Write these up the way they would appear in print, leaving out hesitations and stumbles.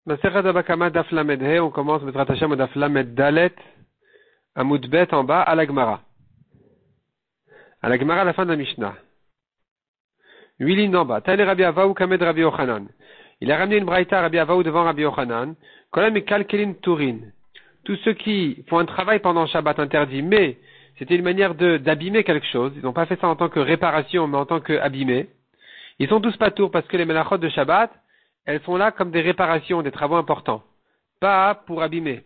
Masechet Baba Kama Daf Lamed He, on commence Bezrat Hashem au Daf Lamed Dalet, Amud Bet en bas, à la Gemara. À la Gemara, à la fin de la Mishnah. 8 lignes en bas. Tane Rabbi Avaou Kamed Rabbi Yochanan. Il a ramené une braïta Rabbi Avaou devant Rabbi Yochanan. Kolam et Kalkelin Turin. Tous ceux qui font un travail pendant Shabbat interdit, mais c'était une manière d'abîmer quelque chose. Ils n'ont pas fait ça en tant que réparation, mais en tant qu'abîmer. Ils sont tous patours parce que les melachot de Shabbat, elles sont là comme des réparations, des travaux importants. Pas pour abîmer.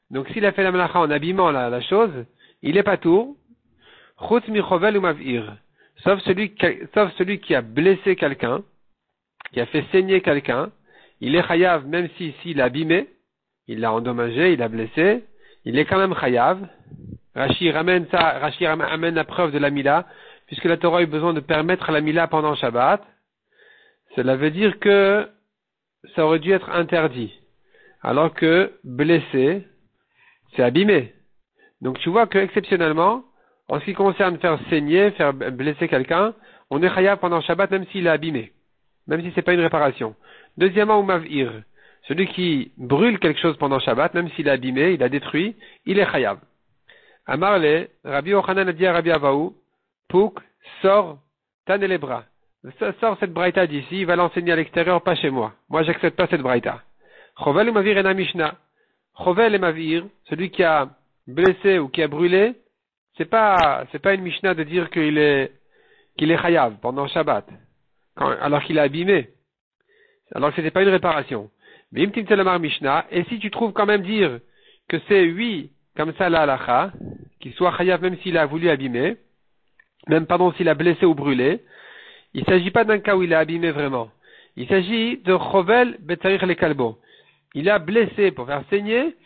Donc s'il a fait la melacha en abîmant la chose, il est patour. Chutz mi chovel ou mav'ir. Sauf celui qui a blessé quelqu'un, qui a fait saigner quelqu'un, il est chayav même s'il a abîmé, il l'a endommagé, il l'a blessé, il est quand même chayav. Rashi ramène la preuve de la mila, puisque la Torah a eu besoin de permettre la mila pendant Shabbat. Cela veut dire que ça aurait dû être interdit. Alors que blessé, c'est abîmé. Donc tu vois que exceptionnellement, en ce qui concerne faire saigner, faire blesser quelqu'un, on est chayav pendant Shabbat même s'il est abîmé. Même si c'est pas une réparation. Deuxièmement, ou mav'ir. Celui qui brûle quelque chose pendant Shabbat, même s'il est abîmé, il a détruit, il est chayav. Amarle, Rabbi Yochanan a dit à Rabbi Avaou, Pouk, sors, tanne les bras. Sors cette braïta d'ici, il va l'enseigner à l'extérieur, pas chez moi. Moi, j'accepte pas cette braïta. Chovel ou mavir ena Mishnah. Chovel et mavir, celui qui a blessé ou qui a brûlé, c'est pas une Mishnah de dire qu'il est chayav pendant Shabbat. Alors qu'il a abîmé. Alors que c'était pas une réparation. Mais imtim telamar Mishnah, et si tu trouves quand même dire que c'est oui, comme ça la halacha, qu'il soit chayav même s'il a voulu abîmer, s'il a blessé ou brûlé, il ne s'agit pas d'un cas où il a abîmé vraiment. Il s'agit de chovel betarich le kalbo. Il a blessé pour faire saigner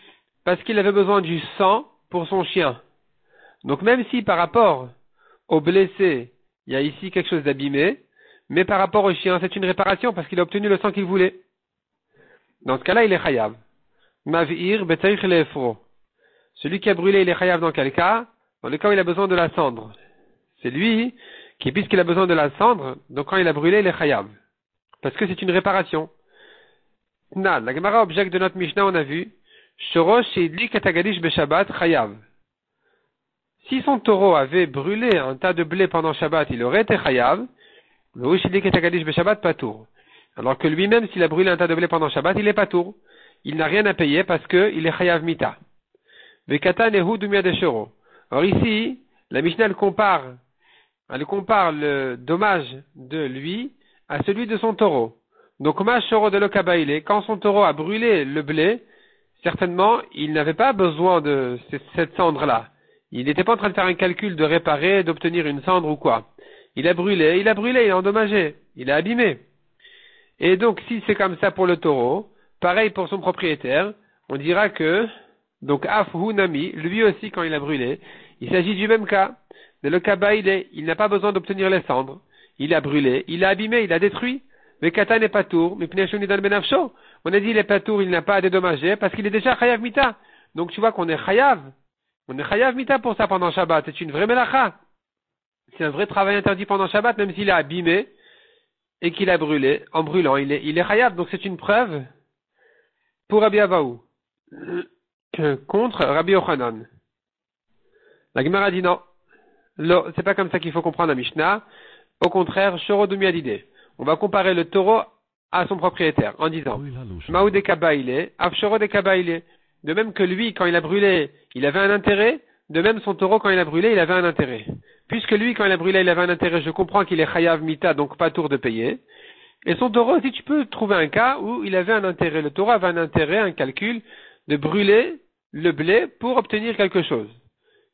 parce qu'il avait besoin du sang pour son chien. Donc même si par rapport au blessé, il y a ici quelque chose d'abîmé, mais par rapport au chien, c'est une réparation parce qu'il a obtenu le sang qu'il voulait. Dans ce cas-là, il est chayav. Mav'ir betarich le efro. Celui qui a brûlé, il est chayav dans quel cas? Dans le cas où il a besoin de la cendre. C'est lui qui, puisqu'il a besoin de la cendre, donc quand il a brûlé, il est chayav. Parce que c'est une réparation. La Gemara objecte de notre Mishnah, on a vu, Shorosh sheidlik katagadish beshabbat chayav. Si son taureau avait brûlé un tas de blé pendant Shabbat, il aurait été chayav. Ve'hu sheidlik katagadish beshabbat patour. Alors que lui-même, s'il a brûlé un tas de blé pendant Shabbat, il est patour. Il n'a rien à payer parce qu'il est chayav mita. Ve'katan ehu dumia de shoro. Or ici, la Mishnah elle compare le dommage de lui à celui de son taureau. Donc, ma shoro de l'okabaïle, quand son taureau a brûlé le blé, certainement, il n'avait pas besoin de cette cendre-là. Il n'était pas en train de faire un calcul de réparer, d'obtenir une cendre ou quoi. Il a brûlé, il a endommagé, il a abîmé. Et donc, si c'est comme ça pour le taureau, pareil pour son propriétaire, on dira que, donc, afhu nami, lui aussi, quand il a brûlé, il s'agit du même cas. De l'okabaïle, il n'a pas besoin d'obtenir les cendres. Il a brûlé, il a abîmé, il a détruit. Mais katan n'est pas tour, mais pneshuni dan benafsho. On a dit il est pas tour, il n'a pas à dédommager parce qu'il est déjà chayav mita. Donc tu vois qu'on est chayav. On est chayav mita pour ça pendant Shabbat. C'est une vraie melacha. C'est un vrai travail interdit pendant Shabbat, même s'il a abîmé et qu'il a brûlé. En brûlant, il est chayav. Donc c'est une preuve pour Rabbi Avaou. Contre Rabbi Yochanan. La Gemara dit non. C'est pas comme ça qu'il faut comprendre la Mishnah. Au contraire, Shoro Dumiadide. On va comparer le taureau à son propriétaire en disant Maou de Kabaïle, Afshoro de Kabaïle. De même que lui, quand il a brûlé, il avait un intérêt, de même son taureau, quand il a brûlé, il avait un intérêt. Puisque lui, quand il a brûlé, il avait un intérêt, je comprends qu'il est chayav mita, donc pas tour de payer. Et son taureau aussi, tu peux trouver un cas où il avait un intérêt. Le taureau avait un intérêt, un calcul, de brûler le blé pour obtenir quelque chose.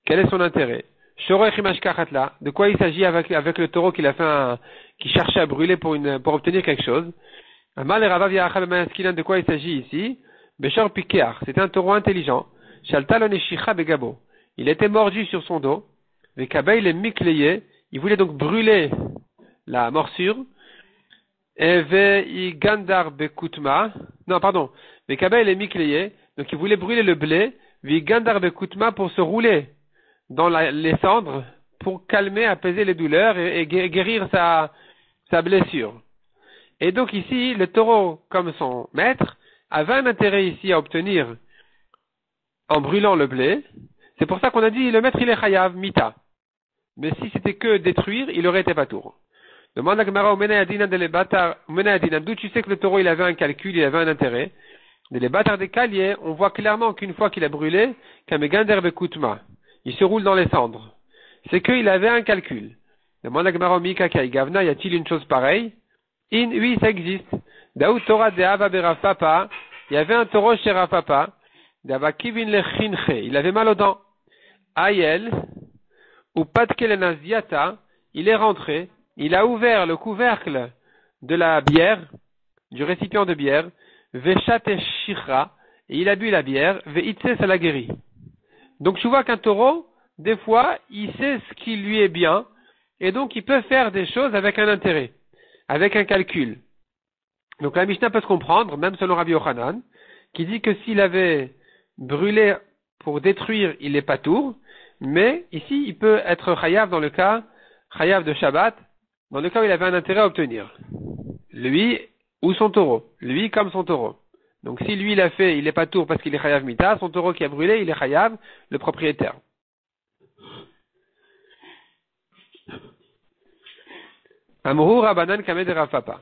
Quel est son intérêt? De quoi il s'agit avec le taureau qui cherchait à brûler pour obtenir quelque chose? De quoi il s'agit ici? Beshor Pikear, c'était un taureau intelligent. Il était mordu sur son dos. Il est mikleye, il voulait donc brûler la morsure. Et gandar bekutma, non pardon, il est mikleye, donc il voulait brûler le blé. Gandar bekutma pour se rouler dans les cendres pour calmer, apaiser les douleurs et guérir sa blessure. Et donc ici, le taureau, comme son maître, avait un intérêt ici à obtenir en brûlant le blé, c'est pour ça qu'on a dit le maître il est chayav mita. Mais si c'était que détruire, il aurait été patour. Demande à Gemara au Menayadina de l'Ebatar, d'où tu sais que le taureau il avait un calcul, il avait un intérêt. De l'Ebatar des Caliers, on voit clairement qu'une fois qu'il a brûlé, Kamegander Bekutma, il se roule dans les cendres. C'est qu'il avait un calcul. Demande à Gemara au Mika Gavna, y a-t-il une chose pareille? Oui, ça existe. Daoud Torah de Ava Berav Papa, il y avait un taureau chez Rav Papa, Dava Kivin Lechinche, il avait mal aux dents. Ayel, ou Patkelenazdiata, il est rentré, il a ouvert le couvercle de la bière, du récipient de bière, Veshat Shira, et il a bu la bière, Veitse, ça l'a guéri. Donc tu vois qu'un taureau, des fois, il sait ce qui lui est bien, et donc il peut faire des choses avec un intérêt, avec un calcul. Donc la Mishnah peut se comprendre, même selon Rabbi Yochanan, qui dit que s'il avait brûlé pour détruire, il est patour, mais ici il peut être chayav dans le cas, chayav de Shabbat, dans le cas où il avait un intérêt à obtenir. Lui ou son taureau, lui comme son taureau. Donc si lui il a fait, il est patour parce qu'il est chayav mita, son taureau qui a brûlé, il est chayav, le propriétaire. Amru Rabanan Kamed Rav Papa.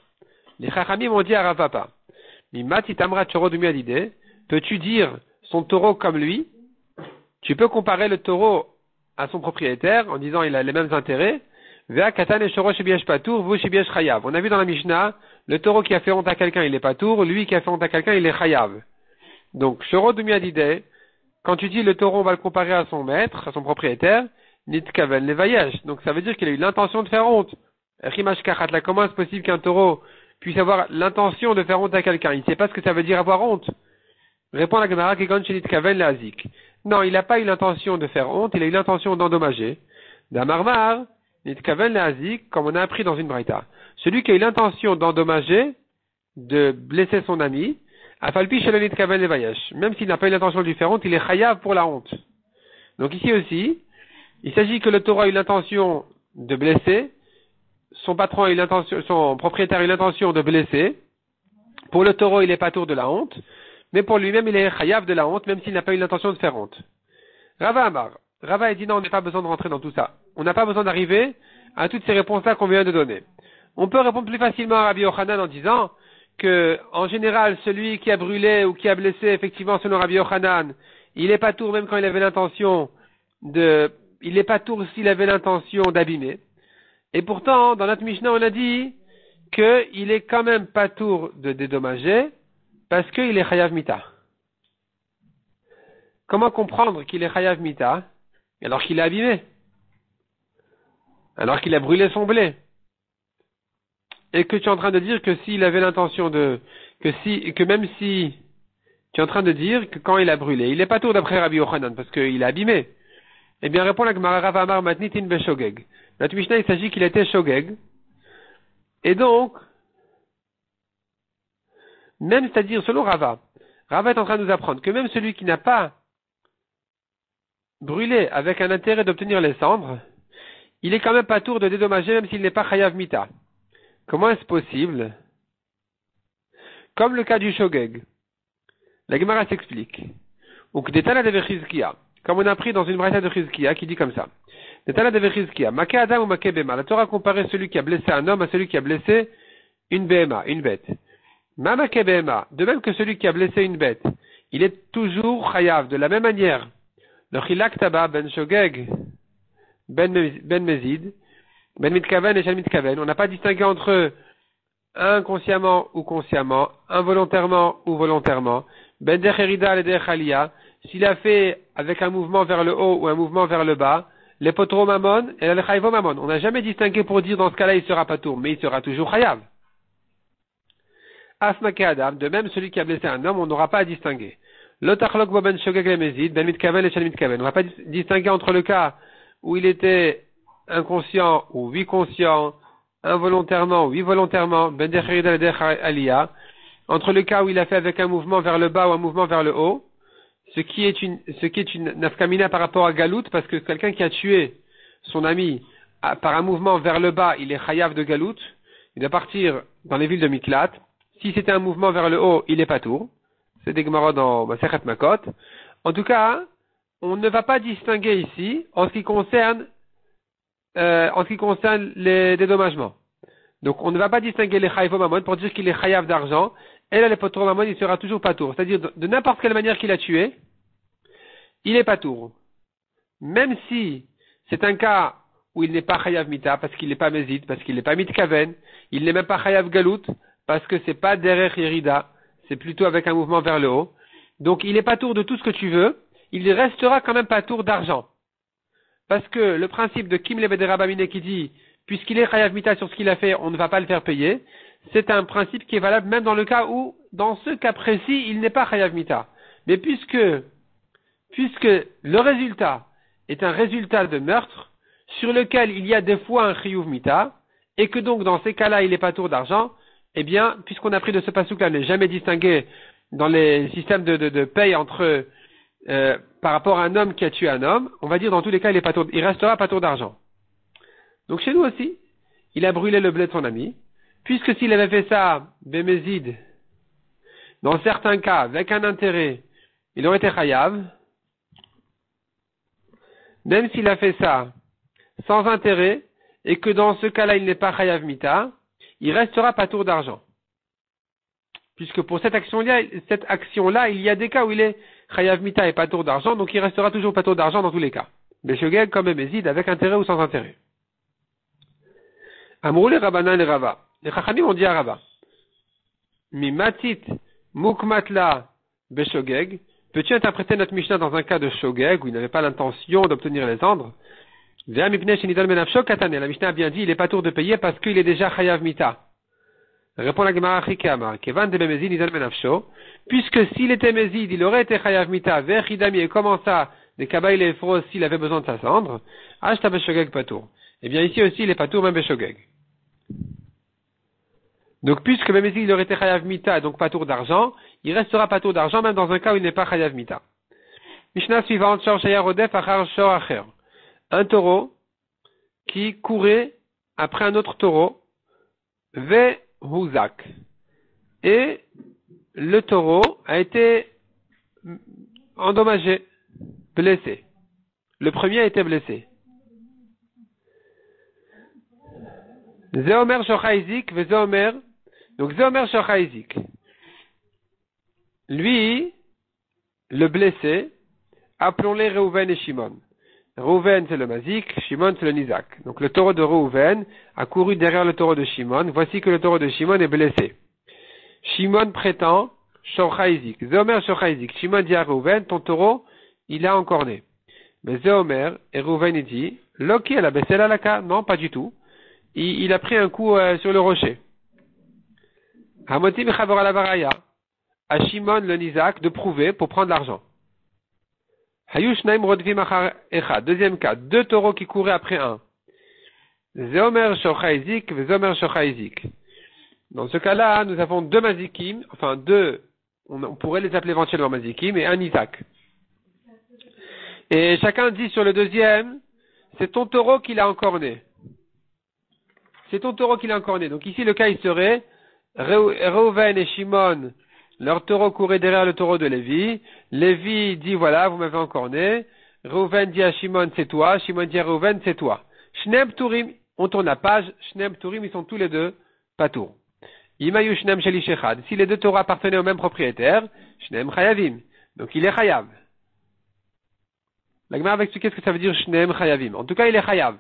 Les Chachamim ont dit à Rav Papa, Mimati Tamra Choro Dumiadide, peux-tu dire son taureau comme lui? Tu peux comparer le taureau à son propriétaire en disant il a les mêmes intérêts. Vea Katan et Choro Shebiesh Patour, vous Shebiesh Chayav. On a vu dans la Mishnah, le taureau qui a fait honte à quelqu'un, il est Patour, lui qui a fait honte à quelqu'un, il est Chayav. Donc, Choro Dumiadide, quand tu dis le taureau, on va le comparer à son maître, à son propriétaire, Nitkaven Levayesh. Donc ça veut dire qu'il a eu l'intention de faire honte. Rimash Kachatla, comment est-ce possible qu'un taureau puisse avoir l'intention de faire honte à quelqu'un? Il ne sait pas ce que ça veut dire avoir honte. Répond la Gemara Kegon Shenitkaven Leazik. Non, il n'a pas eu l'intention de faire honte, il a eu l'intention d'endommager. Damarmar, Nitkaven Leazik, comme on a appris dans une braïta. Celui qui a eu l'intention d'endommager, de blesser son ami, Afalpi Shelo Nitkaven Levayesh. Même s'il n'a pas eu l'intention de lui faire honte, il est chayav pour la honte. Donc ici aussi, il s'agit que le taureau a eu l'intention de blesser, son patron a eu l'intention, son propriétaire a eu l'intention de blesser. Pour le taureau, il est pas tour de la honte, mais pour lui-même, il est chayav de la honte, même s'il n'a pas eu l'intention de faire honte. Rava Amar. Rava a dit non, on n'a pas besoin de rentrer dans tout ça. On n'a pas besoin d'arriver à toutes ces réponses-là qu'on vient de donner. On peut répondre plus facilement à Rabbi Yochanan en disant que, en général, celui qui a brûlé ou qui a blessé, effectivement, selon Rabbi Yochanan, il est pas tour même quand il avait l'intention il est pas tour s'il avait l'intention d'abîmer. Et pourtant, dans notre Mishnah, on a dit qu'il est quand même pas tour de dédommager parce qu'il est chayav mita. Comment comprendre qu'il est chayav mita alors qu'il est abîmé? Alors qu'il a brûlé son blé? Et que tu es en train de dire que s'il avait l'intention que même si tu es en train de dire que quand il a brûlé, il est pas tour d'après Rabbi Yochanan parce qu'il est abîmé. Eh bien, répond la Gemara Rav Amar Matnitin Beshogeg. Notre Mishnah, il s'agit qu'il était Shogeg. Et donc, même, c'est-à-dire, selon Rava est en train de nous apprendre que même celui qui n'a pas brûlé avec un intérêt d'obtenir les cendres, il est quand même pas tour de dédommager même s'il n'est pas Chayav Mita. Comment est-ce possible? Comme le cas du Shogeg. La Gemara s'explique. Ou que Detala de Vechizkia. Comme on a appris dans une braïta de Chizkia qui dit comme ça. Netala de Vechizkia. Make Adam ou Make Bema. La Torah a comparé celui qui a blessé un homme à celui qui a blessé une Bema, une bête. Ma Make Bema. De même que celui qui a blessé une bête. Il est toujours chayav. De la même manière. Le Chilak Taba ben Shogeg ben Mezid. Ben Mitkaven et Shal Mitkaven. On n'a pas distingué entre eux inconsciemment ou consciemment. Involontairement ou volontairement. Ben Decherida et Dechalia. S'il a fait avec un mouvement vers le haut ou un mouvement vers le bas, les potro mamon et le chayvo mamon. On n'a jamais distingué pour dire dans ce cas-là il sera pas tour, mais il sera toujours chayav. Asmake Adam, de même celui qui a blessé un homme, on n'aura pas à distinguer. L'otachlok ben shogeg lemezid, ben mitkaven et shal mitkaven. On va pas distinguer entre le cas où il était inconscient ou oui conscient, involontairement ou oui volontairement, ben decherida et dechalia, entre le cas où il a fait avec un mouvement vers le bas ou un mouvement vers le haut. Ce qui est une nafkamina par rapport à Galout, parce que quelqu'un qui a tué son ami par un mouvement vers le bas, il est chayav de Galout, il doit partir dans les villes de Miklat. Si c'était un mouvement vers le haut, il est patour. C'est des Gemara dans Masechet Makot. En tout cas, on ne va pas distinguer ici en ce qui concerne les dédommagements. Donc, on ne va pas distinguer les Chayiv Mamon pour dire qu'il est Chayav d'argent. Et là, les Potro Mamon, il sera toujours patour. C'est-à-dire, de n'importe quelle manière qu'il a tué, il est patour. Même si c'est un cas où il n'est pas Chayav Mita, parce qu'il n'est pas Mézid, parce qu'il n'est pas Mitkaven, il n'est même pas Chayav Galout, parce que c'est pas Derech Yerida, c'est plutôt avec un mouvement vers le haut. Donc, il est patour de tout ce que tu veux, il restera quand même patour d'argent. Parce que le principe de Kim Lebede Rabamine qui dit, puisqu'il est Chayav Mita sur ce qu'il a fait, on ne va pas le faire payer, c'est un principe qui est valable même dans le cas où, dans ce cas précis, il n'est pas Chayav Mita. Mais puisque le résultat est un résultat de meurtre, sur lequel il y a des fois un Chiyuv Mita, et que donc dans ces cas-là, il n'est pas tour d'argent, eh bien, puisqu'on a pris de ce passouk-là, n'est jamais distingué dans les systèmes de paye entre par rapport à un homme qui a tué un homme, on va dire dans tous les cas, il restera pas tour d'argent. Donc chez nous aussi, il a brûlé le blé de son ami, puisque s'il avait fait ça, Bémézid, dans certains cas, avec un intérêt, il aurait été chayav. Même s'il a fait ça sans intérêt, et que dans ce cas-là, il n'est pas chayav mita, il restera pas tour d'argent. Puisque pour cette action-là, il y a des cas où il est chayav mita et pas tour d'argent, donc il restera toujours pas tour d'argent dans tous les cas. Beshogeg comme Bémézid, avec intérêt ou sans intérêt. Amrou les Rabbanan les Rava. Les Chachamim ont dit à Rava. Mi matit mukmatla beshogeg. Peux-tu interpréter notre Mishnah dans un cas de shogeg où il n'avait pas l'intention d'obtenir les cendres? La Mishnah a bien dit, il n'est pas tour de payer parce qu'il est déjà chayav mita. Répond la Gemara Chikama. Kevan de Bemezid nidal menafsho. Puisque s'il était Mézid, il aurait été chayav mita vers Hidami et comment ça, des kabaïl et fros s'il avait besoin de sa cendre. Ashta beshogeg patour. Eh bien, ici aussi, il est patour même beshogeg. Donc, puisque même s'il aurait été chayav mita, donc patour d'argent, il restera patour d'argent même dans un cas où il n'est pas chayav mita. Mishnah suivante, shor shaya rodef achar shor acher. Un taureau qui courait après un autre taureau, ve huzak. Et le taureau a été endommagé, blessé. Le premier a été blessé. Zeomer shochaizik, ve zeomer. Donc zeomer shochaizik. Lui, le blessé, appelons-les Reuven et Shimon. Reuven c'est le mazik, Shimon c'est le nizak. Donc le taureau de Reuven a couru derrière le taureau de Shimon. Voici que le taureau de Shimon est blessé. Shimon prétend shochaizik. Zeomer shochaizik. Shimon dit à Reuven, ton taureau, il a encore né. Mais Zeomer et Reuven il dit, Loki elle a baissé la laka. Non, pas du tout. Il a pris un coup sur le rocher. Hamoti mechavor ala varaya. À Shimon le nizak de prouver pour prendre l'argent. Hayushnaim rodvim achar echad. Deuxième cas, deux taureaux qui couraient après un. Zeomer shochaizik, vezomer shochaizik. Dans ce cas-là, nous avons deux mazikim, enfin deux, on pourrait les appeler éventuellement mazikim, et un Isaac. Et chacun dit sur le deuxième, c'est ton taureau qui l'a encore né. C'est ton taureau qui l'a encore né. Donc ici, le cas, il serait, Reuven et Shimon, leur taureau courait derrière le taureau de Lévi. Lévi dit, voilà, vous m'avez encore né. Reuven dit à Shimon, c'est toi. Shimon dit à Reuven, c'est toi. Shnem Turim, on tourne la page. Shnem Turim, ils sont tous les deux patour. Imayu Shnem Sheli Shechad. Si les deux taureaux appartenaient au même propriétaire, Shnem Chayavim. Donc il est Chayav. La Gemara va expliquer ce que ça veut dire Shnem Chayavim. En tout cas, il est Chayav.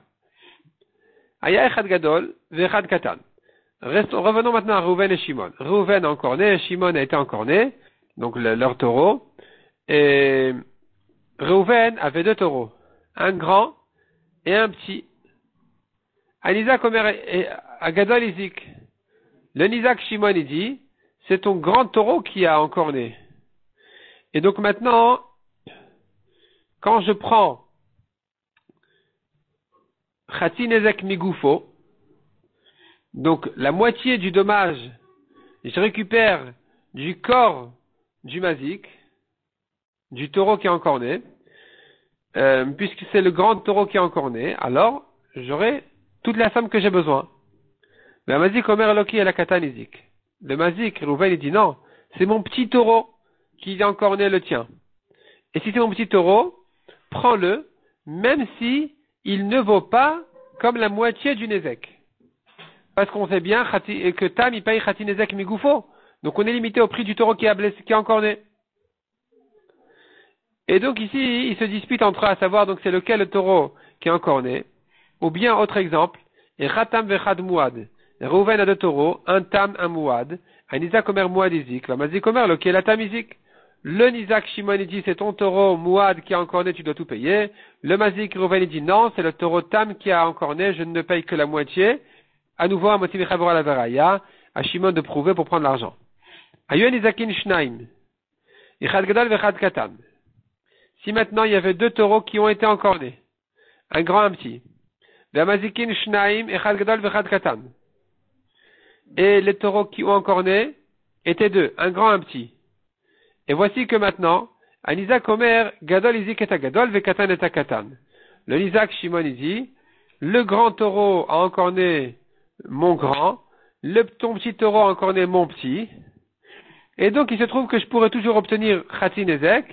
Aya Echad Gadol, Vechad Katan. Revenons maintenant à Reuven et Shimon. Reuven a encore né, Shimon a été encore né, donc leur taureau. Et Reuven avait deux taureaux, un grand et un petit. Anizak Omer et Agadol Izik. Le Nizak Shimon il dit, c'est ton grand taureau qui a encore né. Et donc maintenant, quand je prends Chati Nezek Migufo, donc la moitié du dommage, je récupère du corps du mazik, du taureau qui est encore né, puisque c'est le grand taureau qui est encore né, alors j'aurai toute la somme que j'ai besoin. Le mazik Omer Loki à la katanizik. Le mazik, Reuven, il dit non, c'est mon petit taureau qui est encore né le tien. Et si c'est mon petit taureau, prends-le, même si il ne vaut pas comme la moitié du Nézek. Parce qu'on sait bien que Tam, il paye Khati Nézek Migoufo. Donc on est limité au prix du taureau qui est encore né. Et donc ici, ils se disputent entre eux à savoir donc c'est lequel le taureau qui est encore né. Ou bien, autre exemple, et Khatam vechad Mouad. Reuven a deux taureaux, un Tam, un Mouad. Un Isaac Omer Mouad Izik. La Mazik Omer, lequel est la Tam Izik. Le Nizak Shimon il dit c'est ton taureau Mouad qui a encore né, tu dois tout payer. Le Mazik Reuven il dit non, c'est le taureau Tam qui a encore né, je ne paye que la moitié. À nouveau, à moitié Mechavora la Veraya, à Shimon de prouver pour prendre l'argent. Ayon Izakin Shnaim. Ichad Gadol vechad Katan. Si maintenant il y avait deux taureaux qui ont été encore nés, un grand et un petit. Vamazikin Shnaim Echad Gadol vechad Katan. Et les taureaux qui ont encore né étaient deux, un grand et un petit. Et voici que maintenant, un Isaac Omer, Gadol Izik et Gadol, Vekatan et Katan. Le Isaac Shimon dit, le grand taureau a encore né mon grand, ton petit taureau a encore né mon petit. Et donc il se trouve que je pourrais toujours obtenir Khati Nezek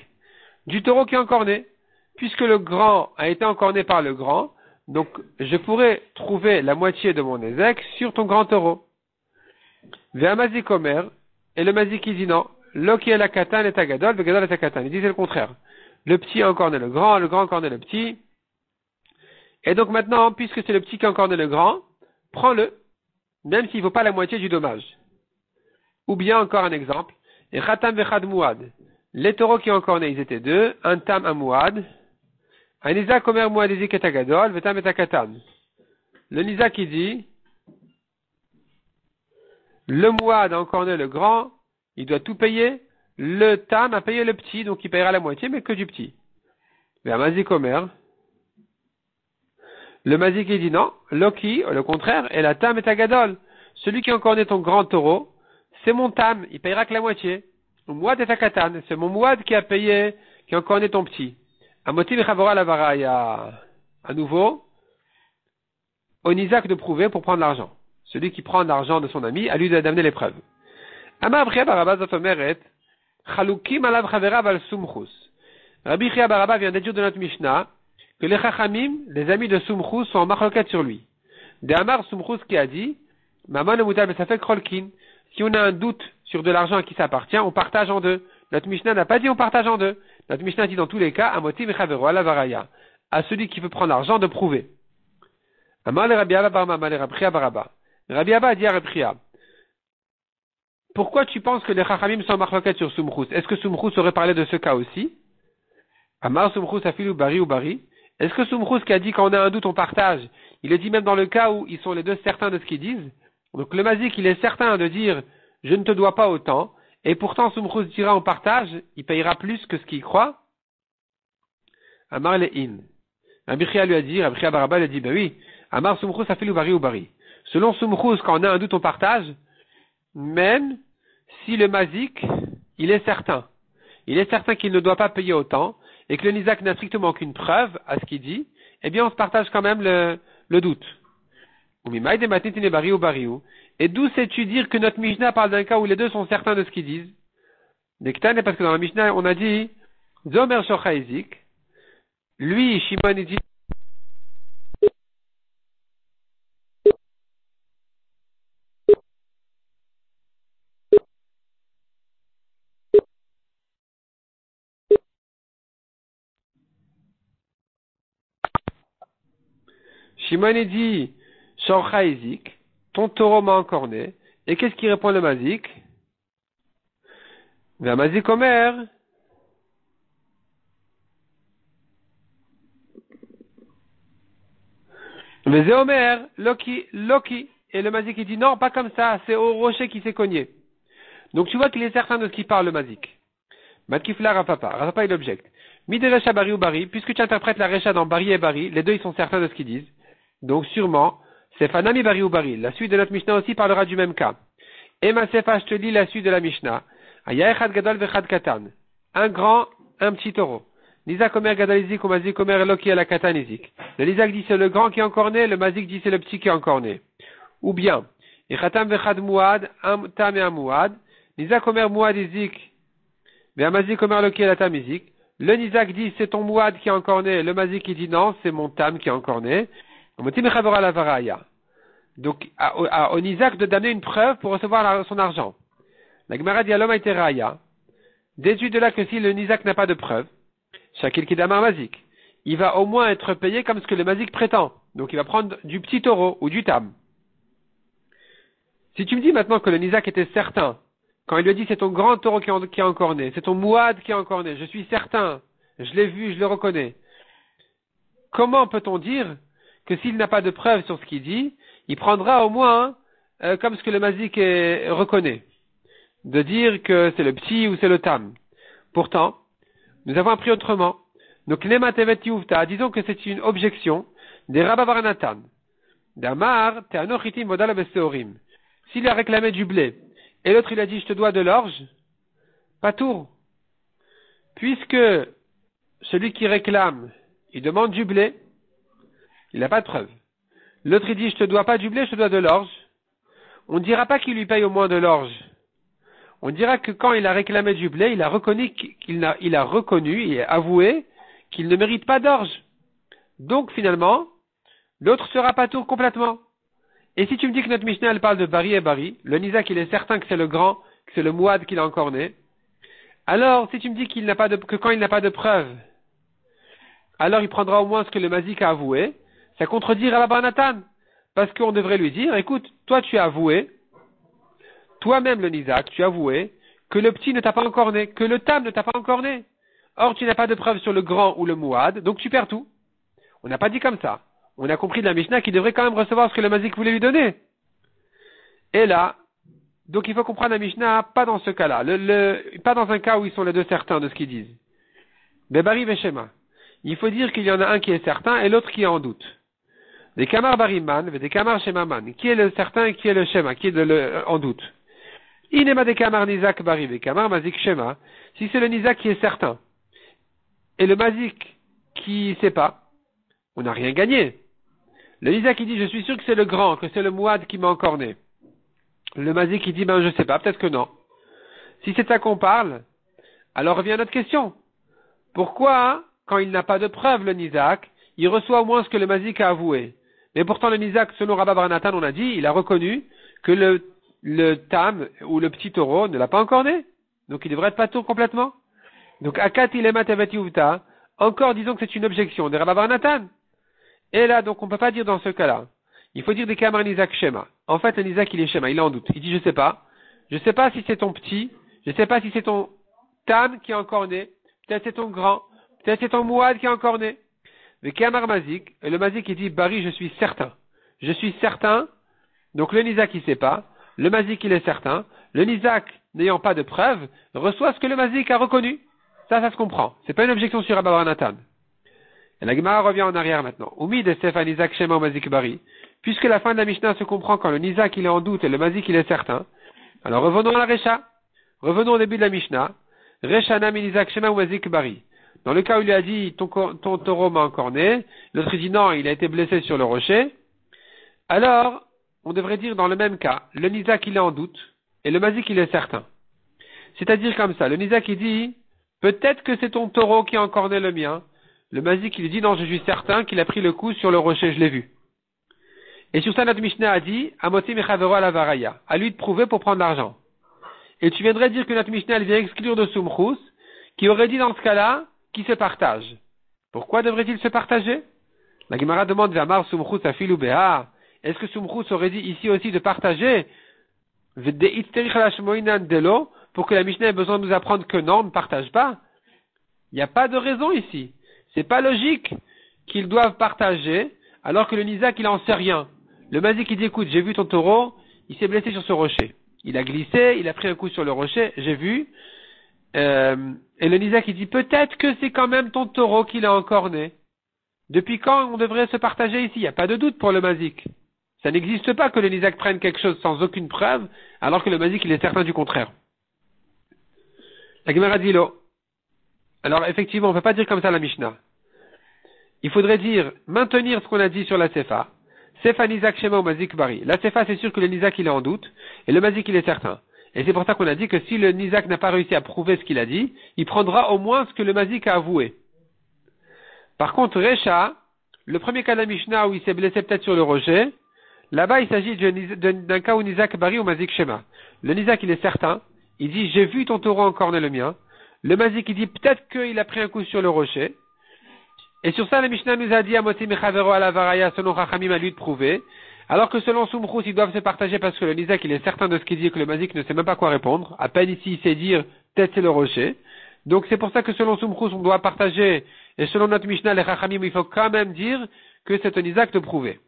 du taureau qui est encore né. Puisque le grand a été encore né par le grand, donc je pourrais trouver la moitié de mon Nezek sur ton grand taureau. Ve'amazik Omer, et le Mazik il dit non. Loki et la katan et tagadol, vegadol et takatan. Il dit c'est le contraire. Le petit a encore né le grand a encore né le petit. Et donc maintenant, puisque c'est le petit qui a encore né le grand, prends-le, même s'il ne vaut pas la moitié du dommage. Ou bien encore un exemple. Et khatam vechad mouad. Les taureaux qui ont encore né, ils étaient deux, un tam, un mouad. Un Isaac Omer mouad izik et tagadol, vetam et takatan. Le Nisa qui dit, le mouad a encore né le grand, il doit tout payer. Le tam a payé le petit, donc il payera la moitié, mais que du petit. Mais un Mazik Omer, le Mazik il dit non, Loki, le contraire, et la tam est agadol. Celui qui a encore né ton grand taureau, c'est mon tam, il payera que la moitié. Le mouad est akatan, c'est mon mouad qui a payé, qui a encore né ton petit. A motif chavora la varaya. À nouveau, on Isaac de prouver pour prendre l'argent. Celui qui prend l'argent de son ami, à lui d'amener les preuves. Amar Chia Baraba Zotomeret, Chalukim alav chaverav al sumchus. Rabbi Chia Baraba vient d'étudier de notre Mishnah que les chachamim, les amis de Sumchus, sont en marloquette sur lui. De Amar Sumchus qui a dit, Maman Mutal Besafek Cholkin, si on a un doute sur de l'argent à qui ça appartient, on partage en deux. Notre Mishnah n'a pas dit on partage en deux. Notre Mishnah dit dans tous les cas, Amotim Chavero ala varaya, à celui qui veut prendre l'argent de prouver. Amar le Rabbi Abba bar Mama le Rabbi Chia Baraba. Rabbi Abba a dit à Rabbi Chia, pourquoi tu penses que les chachamim sont en marloquette sur Sumchus? Est-ce que Sumchus aurait parlé de ce cas aussi? Amar Sumchus afilu bari ou bari. Est-ce que Sumchus qui a dit quand on a un doute on partage, il le dit même dans le cas où ils sont les deux certains de ce qu'ils disent? Donc le Mazik il est certain de dire je ne te dois pas autant, et pourtant Sumchus dira on partage, il payera plus que ce qu'il croit. Amar le in. Rabbi Chia lui a dit, Rabbi Chia Baraba lui a dit ben oui, Amar Sumchus afilu bari ou bari. Selon Sumchus quand on a un doute on partage, même si le Mazik il est certain qu'il ne doit pas payer autant, et que le Nizak n'a strictement aucune preuve à ce qu'il dit, eh bien on se partage quand même le doute. Et d'où sais-tu dire que notre Mishnah parle d'un cas où les deux sont certains de ce qu'ils disent? Parce que dans la Mishnah on a dit Zomer Shocha Izik, lui Shimon il dit Shimon dit, Shorcha Izik, ton taureau m'a encore né. Et qu'est-ce qui répond le Mazik? Le Mazik Omer. Mais c'est Omer, Loki. Et le Mazik il dit non, pas comme ça, c'est au rocher qui s'est cogné. Donc tu vois qu'il est certain de ce qu'il parle le Mazik. Matkifla Rafapa. Rafapa il objecte. Mide Recha Bari ou Bari, puisque tu interprètes la Recha dans Bari et Bari, les deux ils sont certains de ce qu'ils disent. Donc sûrement, c'est Fanami Bari ou Bari. La suite de notre Mishnah aussi parlera du même cas. Et ma Sefa, je te lis la suite de la Mishnah. Aya Echad Gadol Vechad Katan. Un grand, un petit taureau. L'Isaac Omer Gadol Izik ou Mazik Omer Eloki ala Katan Izik. Le Isaac dit c'est le grand qui est encore né, le Mazik dit c'est le petit qui est encore né. Ou bien, Echatam Vechad Mouad, un tam et un Mouad. L'Isaac Omer Mouad Izik Mais mazik omer lo ki el ata mizik. Le nizak dit c'est ton mouad qui est encore né. Le mazik qui dit non, c'est mon tam qui est encore né. Donc, au nizak de donner une preuve pour recevoir son argent. La Gemara dit à l'homme a été raya. Déduit de là que si le nizak n'a pas de preuve, shakil kidamar mazik, il va au moins être payé comme ce que le mazik prétend. Donc il va prendre du petit taureau ou du tam. Si tu me dis maintenant que le nizak était certain, quand il lui a dit c'est ton grand taureau qui est encore né, c'est ton mouad qui est encore né, je suis certain, je l'ai vu, je le reconnais. Comment peut-on dire que s'il n'a pas de preuve sur ce qu'il dit, il prendra au moins comme ce que le mazik reconnaît, de dire que c'est le petit ou c'est le tam. Pourtant, nous avons appris autrement. Donc, disons que c'est une objection des Rababaranatan. Damar, te'anochitim modal beseorim. S'il a réclamé du blé, et l'autre il a dit je te dois de l'orge, pas tour. Puisque celui qui réclame, il demande du blé, il n'a pas de preuve. L'autre il dit je te dois pas du blé, je te dois de l'orge. On ne dira pas qu'il lui paye au moins de l'orge. On dira que quand il a réclamé du blé, il a reconnu et avoué qu'il ne mérite pas d'orge. Donc finalement, l'autre sera pas tour complètement. Et si tu me dis que notre Mishnah elle parle de Bari et Bari, le Nizak il est certain que c'est le grand, que c'est le Mouad qu'il a encore né. Alors si tu me dis que quand il n'a pas de preuve, alors il prendra au moins ce que le Mazik a avoué, ça contredit Rabba Nathan. Parce qu'on devrait lui dire, écoute, toi tu as avoué, toi-même le Nizak, tu as avoué que le petit ne t'a pas encore né, que le tam ne t'a pas encore né. Or tu n'as pas de preuve sur le grand ou le Mouad, donc tu perds tout. On n'a pas dit comme ça. On a compris de la Mishnah qu'il devrait quand même recevoir ce que le Mazik voulait lui donner. Et là, donc il faut comprendre la Mishnah pas dans ce cas-là, pas dans un cas où ils sont les deux certains de ce qu'ils disent. Bebari Veshema. Il faut dire qu'il y en a un qui est certain et l'autre qui est en doute. Des Kamar Bariman, des Kamar Shemaman. Qui est le certain et qui est le Shema, qui est en doute. Inema des Kamar Nizak Bari, des Kamar Mazik Shema. Si c'est le Nizak qui est certain et le Mazik qui sait pas, on n'a rien gagné. Le Nizak qui dit, je suis sûr que c'est le grand, que c'est le Mouad qui m'a encore né. Le Mazik qui dit, je sais pas, peut-être que non. Si c'est ça qu'on parle, alors revient notre question. Pourquoi, quand il n'a pas de preuve, le Nizak, il reçoit au moins ce que le Mazik a avoué? Mais pourtant le Nizak, selon Rabba Baranatan, on a dit, il a reconnu que le tam, ou le petit taureau, ne l'a pas encore né. Donc il devrait être pas tour complètement. Donc, Akat ilema tevati uvta, encore disons que c'est une objection de Rabba Baranatan. Et là, donc, on ne peut pas dire dans ce cas-là. Il faut dire des Kamar Nizak Shema. En fait, le Nizak, il est Shema, il est en doute. Il dit, je sais pas. Je sais pas si c'est ton petit. Je sais pas si c'est ton Tam qui est encore né. Peut-être c'est ton grand. Peut-être c'est ton Mouad qui est encore né. Le Kamar Mazik. Et le Mazik, il dit, Bari, je suis certain. Je suis certain. Donc, le Nizak, il sait pas. Le Mazik, il est certain. Le Nizak, n'ayant pas de preuve, reçoit ce que le Mazik a reconnu. Ça se comprend. C'est pas une objection sur Rabba Baranatan. Et la Gemara revient en arrière maintenant. Oumi de Sefa Nizak Shema Mazik Bari. Puisque la fin de la Mishnah se comprend quand le Nizak il est en doute et le Mazik il est certain. Alors revenons à la Recha. Revenons au début de la Mishnah. Recha Nami Nizak Shema Mazik Bari. Dans le cas où il a dit ton taureau m'a encore né, l'autre dit non, il a été blessé sur le rocher. Alors, on devrait dire dans le même cas, le Nizak il est en doute et le Mazik il est certain. C'est-à-dire comme ça, le Nizak il dit peut-être que c'est ton taureau qui a encore né le mien. Le Mazik, il dit, non, je suis certain qu'il a pris le coup sur le rocher, je l'ai vu. Et sur ça, notre Mishnah a dit, Amoti mechavero ala varaya, à lui de prouver pour prendre l'argent. Et tu viendrais dire que notre Mishnah, elle vient exclure de Sumchus, qui aurait dit dans ce cas-là, qu'il se partage. Pourquoi devrait-il se partager? La Gemara demande, Vamar Sumchus afilu beha. Est-ce que Sumchus aurait dit ici aussi de partager? Pour que la Mishnah ait besoin de nous apprendre que non, on ne partage pas. Il n'y a pas de raison ici. C'est pas logique qu'ils doivent partager alors que le Nizak il en sait rien. Le Mazik il dit écoute, j'ai vu ton taureau, il s'est blessé sur ce rocher. Il a glissé, il a pris un coup sur le rocher, j'ai vu. Et le Nizak il dit peut-être que c'est quand même ton taureau qu'il a encore né. Depuis quand on devrait se partager ici? Il n'y a pas de doute pour le Mazik. Ça n'existe pas que le Nizak prenne quelque chose sans aucune preuve alors que le Mazik il est certain du contraire. La Gemara dit lo. Alors effectivement on ne peut pas dire comme ça la Mishnah. Il faudrait dire, maintenir ce qu'on a dit sur la Sefa. Sefa Nizak Shema ou Mazik Bari. La Sefa, c'est sûr que le Nizak, il est en doute, et le Mazik, il est certain. Et c'est pour ça qu'on a dit que si le Nizak n'a pas réussi à prouver ce qu'il a dit, il prendra au moins ce que le Mazik a avoué. Par contre, Recha, le premier cas de la Mishnah où il s'est blessé peut-être sur le rocher, là-bas il s'agit d'un cas où Nizak Bari ou Mazik Shema. Le Nizak il est certain, il dit j'ai vu ton taureau encorner le mien. Le Mazik il dit peut-être qu'il a pris un coup sur le rocher. Et sur ça, la Mishnah nous a dit à Moti Mechavero à la Varaya, selon Chachamim à lui de prouver. Alors que selon Soumchous, ils doivent se partager parce que le Nizak, il est certain de ce qu'il dit et que le Mazik ne sait même pas quoi répondre. À peine ici, il sait dire, peut-être c'est le rocher. Donc c'est pour ça que selon Soumchous, on doit partager. Et selon notre Mishnah, les Chachamim, il faut quand même dire que c'est un Nizak de prouver.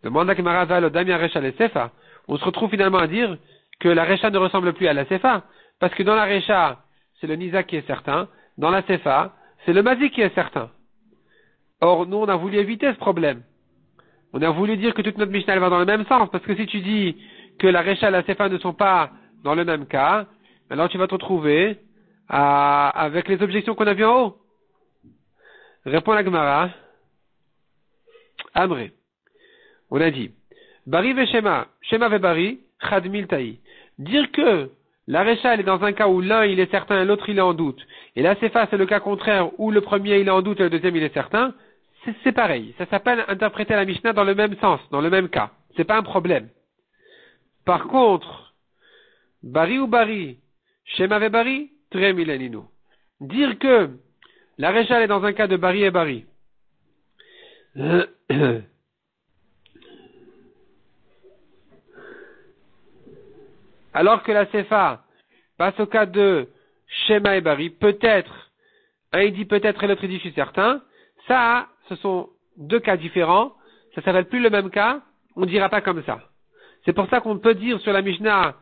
Demande à Kemaraza, le Damia Recha le Sefa. On se retrouve finalement à dire que la Recha ne ressemble plus à la Sefa. Parce que dans la Recha, c'est le Nizak qui est certain. Dans la Sefa, c'est le Mazik qui est certain. Or, nous, on a voulu éviter ce problème. On a voulu dire que toute notre Mishnah elle va dans le même sens, parce que si tu dis que la Recha et la Sefa ne sont pas dans le même cas, alors tu vas te retrouver avec les objections qu'on a vues en haut. Répond la Gemara. Amré. On a dit, Bari ve Shema, Shema ve Bari, Chad Miltaï. Dire que la Recha elle est dans un cas où l'un il est certain et l'autre il est en doute, et la Sefa c'est le cas contraire où le premier il est en doute et le deuxième il est certain, c'est pareil. Ça s'appelle interpréter la Mishnah dans le même sens, dans le même cas. C'est pas un problème. Par contre, Bari ou Bari, Shema ve Bari, Tre Milaninu. Dire que la Recha est dans un cas de Bari et Bari. Alors que la Sefa passe au cas de Shema et Bari, peut-être, un il dit peut-être et l'autre il dit je suis certain, ça, ce sont deux cas différents, ça s'appelle plus le même cas, on ne dira pas comme ça. C'est pour ça qu'on peut dire sur la Mishnah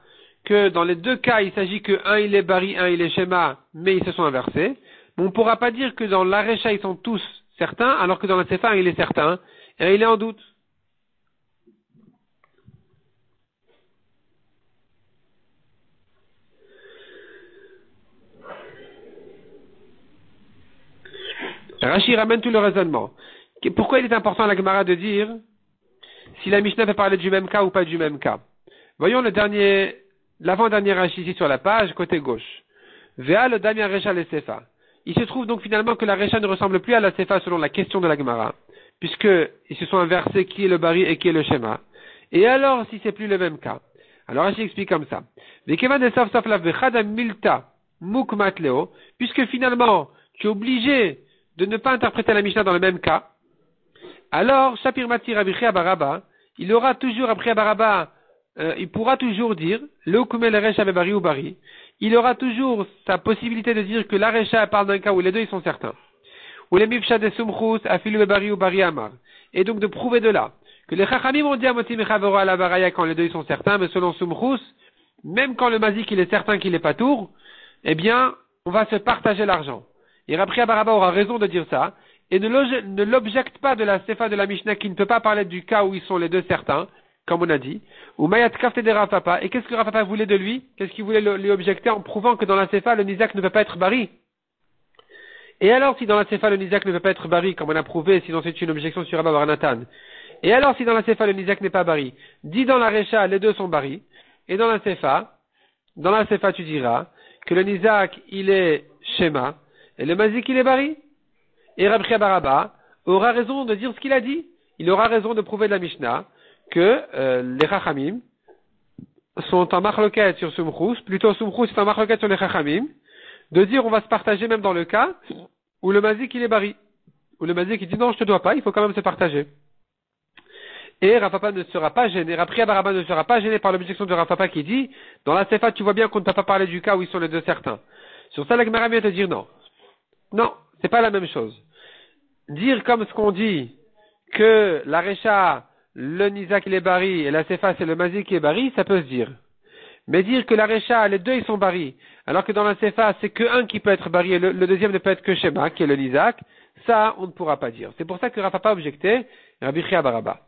que dans les deux cas, il s'agit que un il est Bari, un il est Shema, mais ils se sont inversés. Mais on ne pourra pas dire que dans la Recha ils sont tous certains, alors que dans la Sefa un il est certain, et un il est en doute. Rashi ramène tout le raisonnement. Pourquoi il est important à la Gemara de dire si la Mishnah peut parler du même cas ou pas du même cas? Voyons l'avant-dernier Rashi ici sur la page, côté gauche. Vea le Damia Recha le Sefa. Il se trouve donc finalement que la Recha ne ressemble plus à la Sefa selon la question de la Gemara, puisqu'ils se sont inversés qui est le Bari et qui est le Shema. Et alors, si c'est plus le même cas? Alors Rashi explique comme ça. Puisque finalement, tu es obligé de ne pas interpréter la Mishnah dans le même cas, alors, Shapir Matir Abichia Baraba, il aura toujours, après Baraba, il pourra toujours dire, le Hukumel Recha Bari ou Bari, il aura toujours sa possibilité de dire que la Recha parle d'un cas où les deux ils sont certains. Ou les Mifsha de Sumchus, Afilu Bari ou Bari Amar. Et donc de prouver de là, que les Chachamim ont dit à Moti Mechavero à la Baraya quand les deux ils sont certains, mais selon Sumchus, même quand le Mazik il est certain qu'il est pas tour, eh bien, on va se partager l'argent. Et Rabbi Baraba aura raison de dire ça, et ne l'objecte pas de la Sefa de la Mishnah qui ne peut pas parler du cas où ils sont les deux certains, comme on a dit, ou Mayat Kafte de Rafapa. Et qu'est-ce que Rafapa voulait de lui? Qu'est-ce qu'il voulait lui objecter en prouvant que dans la Sefa, le Nizak ne peut pas être Bari? Et alors, si dans la Sefa, le Nizak ne peut pas être Bari, comme on a prouvé, sinon c'est une objection sur Rabba Baranatan. Et alors, si dans la Sefa, le Nizak n'est pas Bari, dis dans la Recha, les deux sont Bari, et dans la Sefa, tu diras que le Nizak, il est Shema, et le Mazik, il est Bari. Et Rabbi Baraba aura raison de dire ce qu'il a dit. Il aura raison de prouver de la Mishnah que les Chachamim sont en marloquette sur Sumchus, plutôt Sumchus est en marloquette sur les Chachamim, de dire on va se partager même dans le cas où le Mazik il est Bari. Où le Mazik il dit non je te dois pas, il faut quand même se partager. Et Rafapa ne sera pas gêné, Rabbi Baraba ne sera pas gêné par l'objection de Rafapa qui dit dans la Sefa tu vois bien qu'on ne t'a pas parlé du cas où ils sont les deux certains. Sur ça la Gemara vient te dire non. Non, c'est pas la même chose. Dire comme ce qu'on dit, que la Recha, le Nizak il est Bari, et la Sefa c'est le Mazik qui est Bari, ça peut se dire. Mais dire que la Recha, les deux ils sont Bari, alors que dans la Sefa c'est que un qui peut être Bari, et le deuxième ne peut être que Shema, qui est le Nizak, ça on ne pourra pas dire. C'est pour ça que Rafa pas objecté, Rabbi Chia Baraba.